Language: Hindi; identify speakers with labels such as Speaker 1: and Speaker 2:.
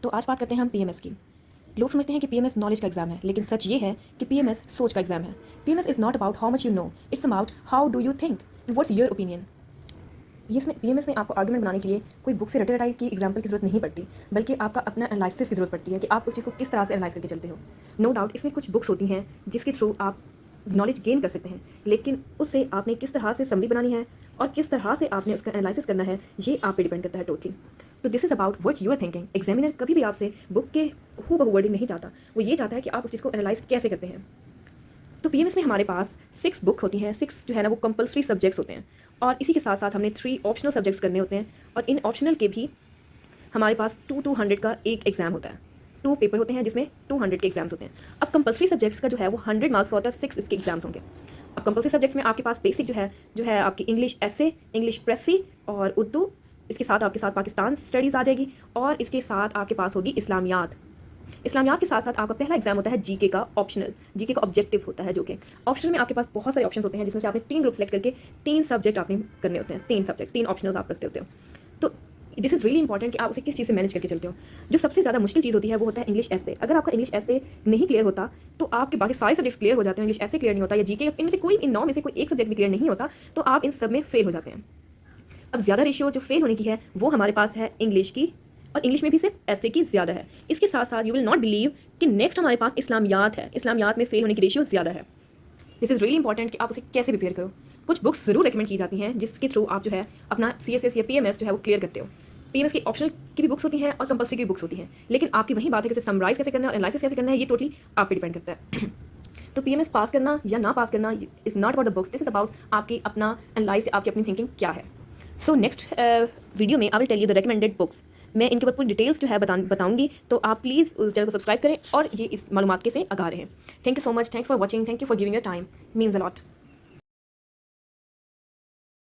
Speaker 1: तो आज बात करते हैं हम पीएमएस की। लोग समझते हैं कि पीएमएस नॉलेज का एग्जाम है, लेकिन सच ये है कि पीएमएस सोच का एग्जाम है। PMS is not about how much you know, it's about how do you think, what's your opinion. इसमें पीएमएस में आपको आर्गुमेंट बनाने के लिए कोई बुक से रटे रटाई की एग्जाम्पल की जरूरत नहीं पड़ती, बल्कि आपका अपना एनालिसिस की जरूरत पड़ती है कि आप उस चीज़ को किस तरह से एनालाइज करके चलते हो। नो डाउट इसमें कुछ बुक्स होती हैं जिसके थ्रू आप नॉलेज गेन कर सकते हैं, लेकिन उससे आपने किस तरह से समरी बनानी है और किस तरह से आपने उसका एनालिसिस करना है, ये आप पे डिपेंड करता है टोटली। तो this is about what you are thinking. Examiner कभी भी आपसे बुक के हूबहू वर्डिंग नहीं चाहता, वो ये चाहता है कि आप उस चीज़ को एनालाइज कैसे करते हैं। तो पीएमएस में हमारे पास 6 बुक होती हैं, 6 जो है ना वो कंपलसरी सब्जेक्ट्स होते हैं, और इसी के साथ साथ हमने 3 ऑप्शनल सब्जेक्ट्स करने होते हैं, और इन ऑप्शनल के भी हमारे पास 200 का एक एग्जाम होता है। 2 पेपर होते हैं जिसमें 200 के एग्जाम्स होते हैं। अब कंपलसरी सब्जेक्ट्स का जो है वो 100 मार्क्स का होता है, 6 इसके एग्जाम्स होंगे। अब कंपलसरी सब्जेक्ट्स में आपके पास बेसिक जो है आपकी इंग्लिश एसे, इंग्लिश प्रेसी और उर्दू, इसके साथ आपके साथ पाकिस्तान स्टडीज़ आ जाएगी, और इसके साथ आपके पास होगी इस्लामियात। इस्लामियात के साथ साथ आपका पहला एग्जाम होता है जीके का ऑप्शनल। जीके का ऑब्जेक्टिव होता है, जो कि ऑप्शनल में आपके पास बहुत सारे ऑप्शन होते हैं, जिसमें से आपने 3 ग्रुप सेलेक्ट करके 3 सब्जेक्ट आपने करने होते हैं, 3 सब्जेक्ट 3 ऑप्शनल्स आप रखते होते हो। तो दिस इज़ रियली इंपॉर्टेंट कि आप उसे किस चीज़ से मैनेज करके चलते हो। जो सबसे ज़्यादा मुश्किल चीज़ होती है वो होता है इंग्लिश एसे। अगर आपका इंग्लिश एसे नहीं क्लियर होता तो आपके बाकी सारे सब्जेक्ट्स क्लियर हो जाते हैं, इंग्लिश एसे क्लियर नहीं होता, या जीके इनमें से कोई, इन 9 में से कोई एक सब्जेक्ट भी क्लियर नहीं होता, तो आप इन सब में फेल हो जाते हैं। अब ज़्यादा रेशियो जो फेल होने की है वो हमारे पास है इंग्लिश की, और इंग्लिश में भी सिर्फ ऐसे की ज़्यादा है। इसके साथ साथ यू विल नॉट बिलीव कि नेक्स्ट हमारे पास इस्लामियात है। इस्लामियात में फेल होने की रेशियो ज़्यादा है। दिस इज़ रियली इंपॉर्टेंट कि आप उसे कैसे प्रिपेयर करो। कुछ बुक्स ज़रूर रिकमेंड की जाती हैं जिसके थ्रू आप जो है अपना सीएसएस या पीएमएस जो है वो क्लियर करते हो। पीएमएस की ऑप्शनल की भी बुक्स होती हैं और कंपलसरी की भी बुक्स होती हैं, लेकिन आपकी वही बात है कि उसे समराइज कैसे करना है और एनालिसिस कैसे करना है, ये टोटली आप पे डिपेंड करता है। तो पीएमएस पास करना या ना पास करना is not about the books, this is about आपकी अपना एनालाइज, आपकी अपनी थिंकिंग क्या है। सो नेक्स्ट वीडियो में I will tell you the recommended books. मैं इनके ऊपर पूरी डिटेल्स जो है बताऊंगी, तो आप प्लीज़ उस चैनल को सब्सक्राइब करें और ये इस मालूमात के से आगाह रहें। Thank you so much, thanks for watching, thank you for giving your time, means a lot.